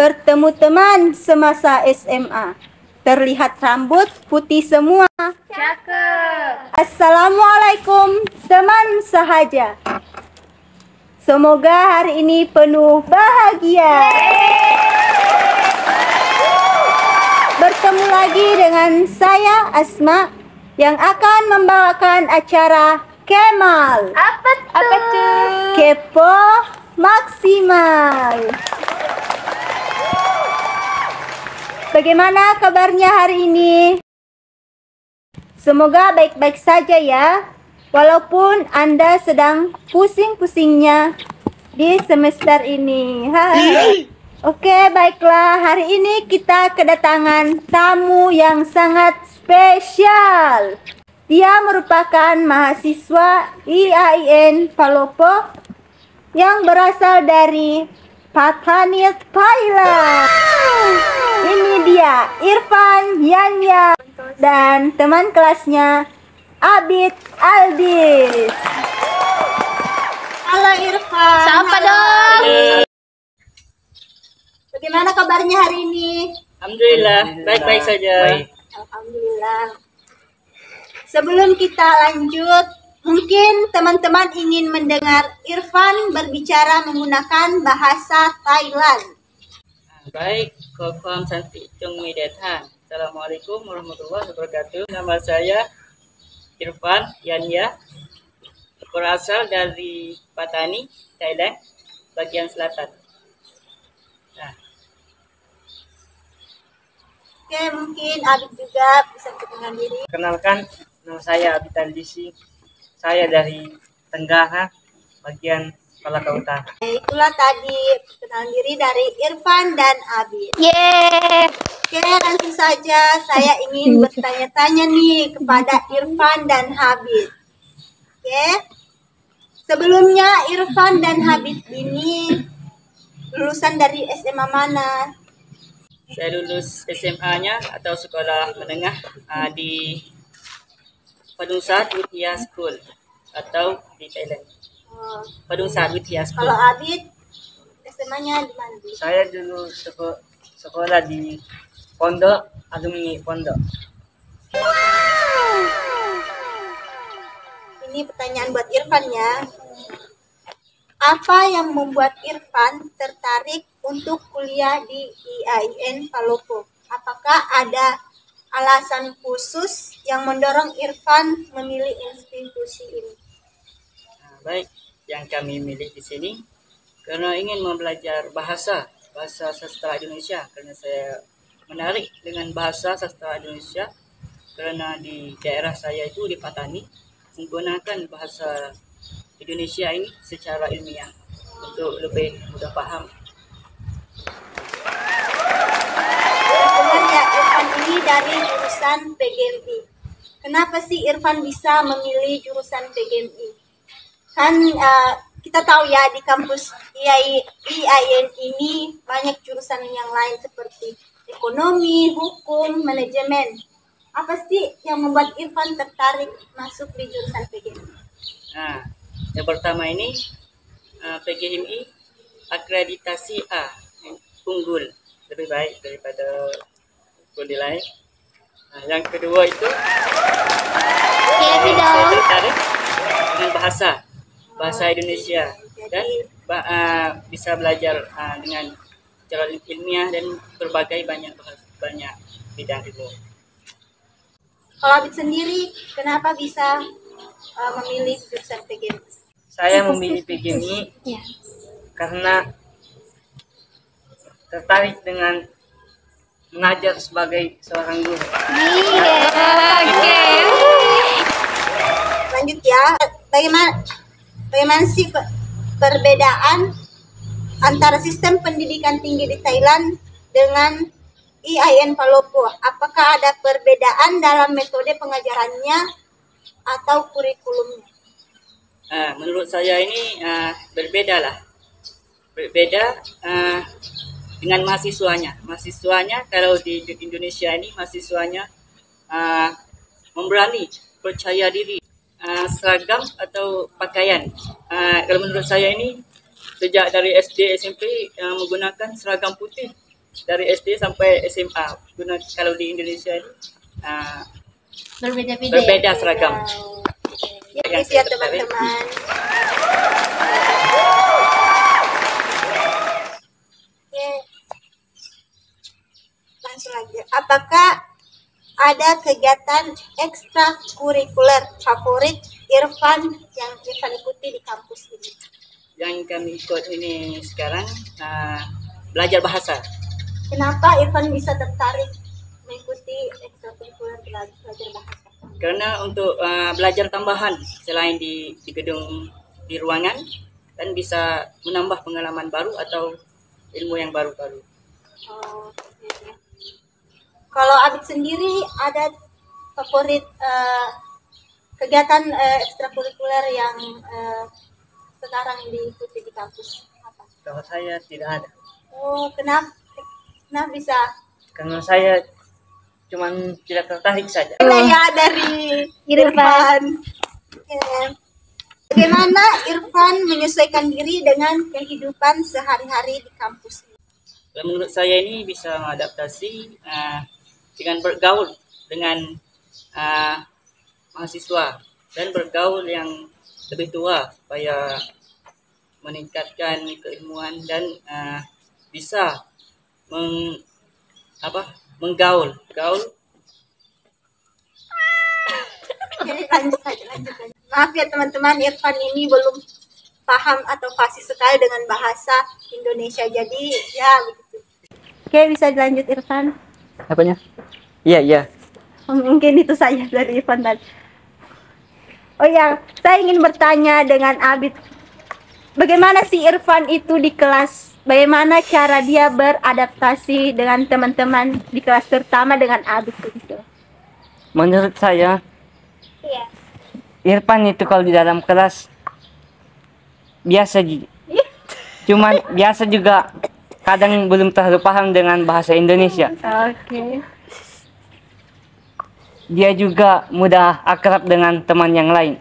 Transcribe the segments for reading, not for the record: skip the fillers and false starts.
bertemu teman semasa SMA. Terlihat rambut putih semua. Cakep. Assalamualaikum teman sahaja. Semoga hari ini penuh bahagia. Bertemu lagi dengan saya Asma yang akan membawakan acara Kemal. Apa tuh? Kepo maksimal. Bagaimana kabarnya hari ini? Semoga baik-baik saja ya. Walaupun Anda sedang pusing-pusingnya di semester ini. Oke, baiklah. Hari ini kita kedatangan tamu yang sangat spesial. Dia merupakan mahasiswa IAIN Palopo yang berasal dari Patani, Thailand. Ini dia Irfan Yanya dan teman kelasnya Abid Aldis. Halo Irfan. Siapa dong? Bagaimana kabarnya hari ini? Alhamdulillah, baik-baik saja. Alhamdulillah. Sebelum kita lanjut, mungkin teman-teman ingin mendengar Irfan berbicara menggunakan bahasa Thailand. Baik, Kopam Santi Chung Midetan. Assalamualaikum warahmatullahi wabarakatuh. Nama saya Irfan Yanya, berasal dari Patani, Thailand, bagian selatan. Oke, mungkin Abid juga bisa perkenalkan diri. Kenalkan, nama saya Abid Aldisi. Saya dari Tenggara, bagian Palaka Utara. Itulah tadi perkenalan diri dari Irfan dan Abid. Yeay. Oke, langsung saja saya ingin bertanya-tanya nih kepada Irfan dan Habib. Oke, sebelumnya Irfan dan Habib ini lulusan dari SMA mana? Saya lulus SMA-nya atau sekolah menengah di Padungsat Witya School atau di Thailand. Padungsat Witya School. Kalau Abid, SMA-nya di mana? Saya dulu sekolah di Pondok Alumni Pondok. Ini pertanyaan buat Irfan ya. Apa yang membuat Irfan tertarik untuk kuliah di IAIN Palopo? Apakah ada alasan khusus yang mendorong Irfan memilih institusi ini? Baik, yang kami milih di sini karena ingin mempelajari bahasa sastra Indonesia, karena saya menarik dengan bahasa sastra Indonesia karena di daerah saya itu di Patani menggunakan bahasa Indonesia ini secara ilmiah untuk lebih mudah paham. Dengar ya, Irfan ini dari jurusan PGMI. Kenapa sih Irfan bisa memilih jurusan PGMI? Kan kita tahu ya di kampus IAIN ini banyak jurusan yang lain seperti ekonomi, hukum, manajemen. Apa sih yang membuat Irfan tertarik masuk di jurusan PGMI? Nah, yang pertama ini PGMI akreditasi A, unggul, lebih baik daripada kuliah lain. Nah, yang kedua itu saya tertarik dengan bahasa Indonesia dan bisa belajar dengan cara ilmiah dan berbagai banyak bidang itu. Kalau Abid sendiri, kenapa bisa memilih jurusan PGMI? Saya memilih PGMI karena tertarik dengan mengajar sebagai seorang guru. Lanjut ya, bagaimana sih perbedaan antara sistem pendidikan tinggi di Thailand dengan IAIN Palopo? Apakah ada perbedaan dalam metode pengajarannya atau kurikulumnya? Menurut saya ini berbeda dengan mahasiswanya. Kalau di Indonesia ini mahasiswanya memberani, percaya diri, seragam atau pakaian. Kalau menurut saya ini sejak dari SD SMP menggunakan seragam putih dari SD sampai SMA. Guna kalau di Indonesia ini Berbeda-beda. berbeda seragam. Ya, Yang gitu ya saya tertarik. teman-teman. Oke. Langsung aja. Apakah ada kegiatan ekstrakurikuler favorit Irfan yang Irfan ikuti di kampus ini? Yang kami ikut ini sekarang belajar bahasa. Kenapa Irfan bisa tertarik mengikuti ekstrakurikuler belajar bahasa? Karena untuk belajar tambahan selain di gedung di ruangan dan bisa menambah pengalaman baru atau ilmu yang baru-baru. Oh, oke. Kalau Abid sendiri ada favorit kegiatan ekstrakurikuler yang sekarang diikuti di kampus apa? Kalau saya tidak ada. Oh, kenapa? Kenapa bisa? Karena saya cuman tidak tertarik saja. Ya dari Irfan. Oke. Bagaimana Irfan menyesuaikan diri dengan kehidupan sehari-hari di kampus ini? Menurut saya ini bisa mengadaptasi dengan bergaul dengan mahasiswa dan bergaul yang lebih tua supaya meningkatkan keilmuan dan bisa menggaul. Oke, lanjut saja. Maaf ya teman-teman, Irfan ini belum paham atau fasih sekali dengan bahasa Indonesia. Jadi ya begitu. Oke, bisa dilanjut Irfan. Apanya? Iya. Mungkin itu saja dari Irfan tadi. Oh ya, saya ingin bertanya dengan Abid. Bagaimana sih Irfan itu di kelas? Bagaimana cara dia beradaptasi dengan teman-teman di kelas, terutama dengan Abid gitu? Menurut saya, Iya. Irfan itu kalau di dalam kelas biasa, cuman biasa juga kadang belum terlalu paham dengan bahasa Indonesia. Oke. Dia juga mudah akrab dengan teman yang lain.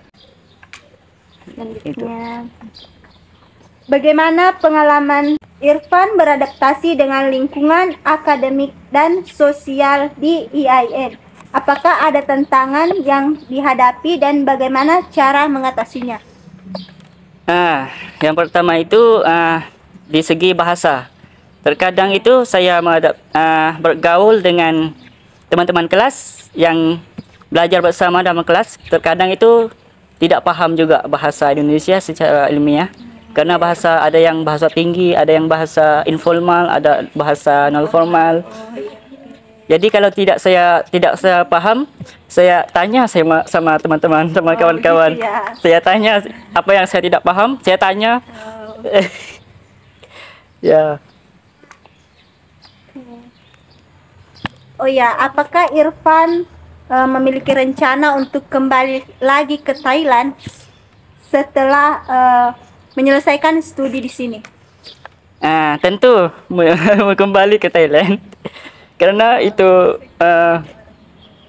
Selanjutnya, bagaimana pengalaman Irfan beradaptasi dengan lingkungan akademik dan sosial di IAIN? Apakah ada tantangan yang dihadapi dan bagaimana cara mengatasinya? Yang pertama itu di segi bahasa. Terkadang itu saya bergaul dengan teman-teman kelas yang belajar bersama dalam kelas. Terkadang itu tidak paham juga bahasa Indonesia secara ilmiah. Karena bahasa ada yang bahasa tinggi, ada yang bahasa informal, ada bahasa non formal. Jadi kalau saya paham, saya tanya sama teman-teman, sama kawan-kawan. Gitu ya. Saya tanya apa yang saya tidak paham, saya tanya. Ya. Oh ya, apakah Irfan memiliki rencana untuk kembali lagi ke Thailand setelah menyelesaikan studi di sini? Tentu mau kembali ke Thailand karena itu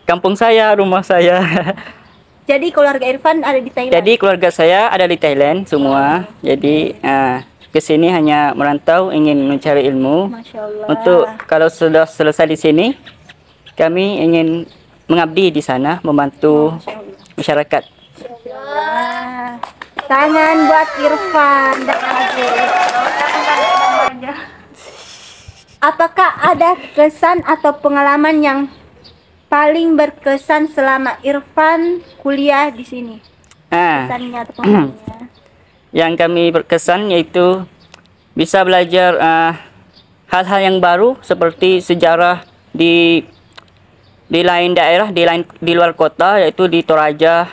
kampung saya, rumah saya. Jadi keluarga Irfan ada di Thailand? Jadi keluarga saya ada di Thailand semua. Jadi ke sini hanya merantau, ingin mencari ilmu. Masya Allah. Untuk kalau sudah selesai di sini, kami ingin mengabdi di sana, membantu masyarakat. Wah, tangan buat Irfan dan Azul. Apakah ada kesan atau pengalaman yang paling berkesan selama Irfan kuliah di sini? Kesannya atau pengalamannya? Yang kami berkesan yaitu bisa belajar hal-hal yang baru seperti sejarah di lain daerah, di luar kota, yaitu di Toraja,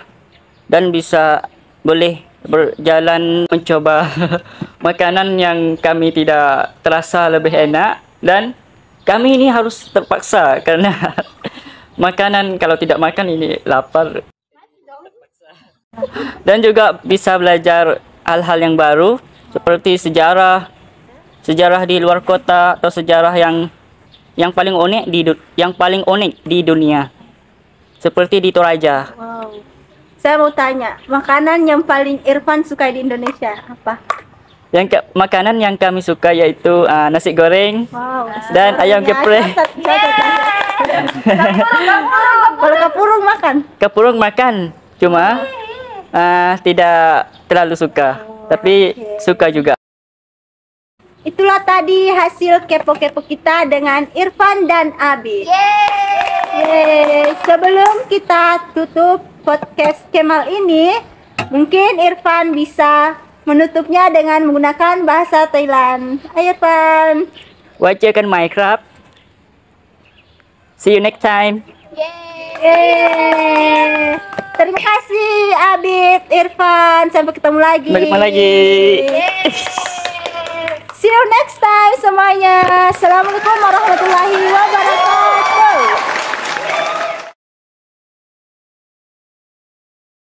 dan bisa boleh berjalan mencoba makanan yang kami tidak terasa lebih enak, dan kami ini harus terpaksa karena makanan kalau tidak makan ini lapar. Dan juga bisa belajar hal-hal yang baru seperti sejarah di luar kota atau sejarah yang paling unik di dunia seperti di Toraja. Wow. Saya mau tanya, makanan yang paling Irfan suka di Indonesia apa? Makanan yang kami suka yaitu nasi goreng Wow. dan ayam geprek. Kalau kapurung makan? Kepurung makan, cuma tidak terlalu suka, tapi suka juga. Itulah tadi hasil kepo-kepo kita dengan Irfan dan Abi. Yeay. Sebelum kita tutup podcast Kemal ini, mungkin Irfan bisa menutupnya dengan menggunakan bahasa Thailand. Ayo Irfan. ไว้เจอกันใหม่ครับ See you next time. Yeay. Terima kasih Abid, Irfan. Sampai ketemu lagi. Sampai ketemu lagi. See you next time semuanya. Assalamualaikum warahmatullahi wabarakatuh.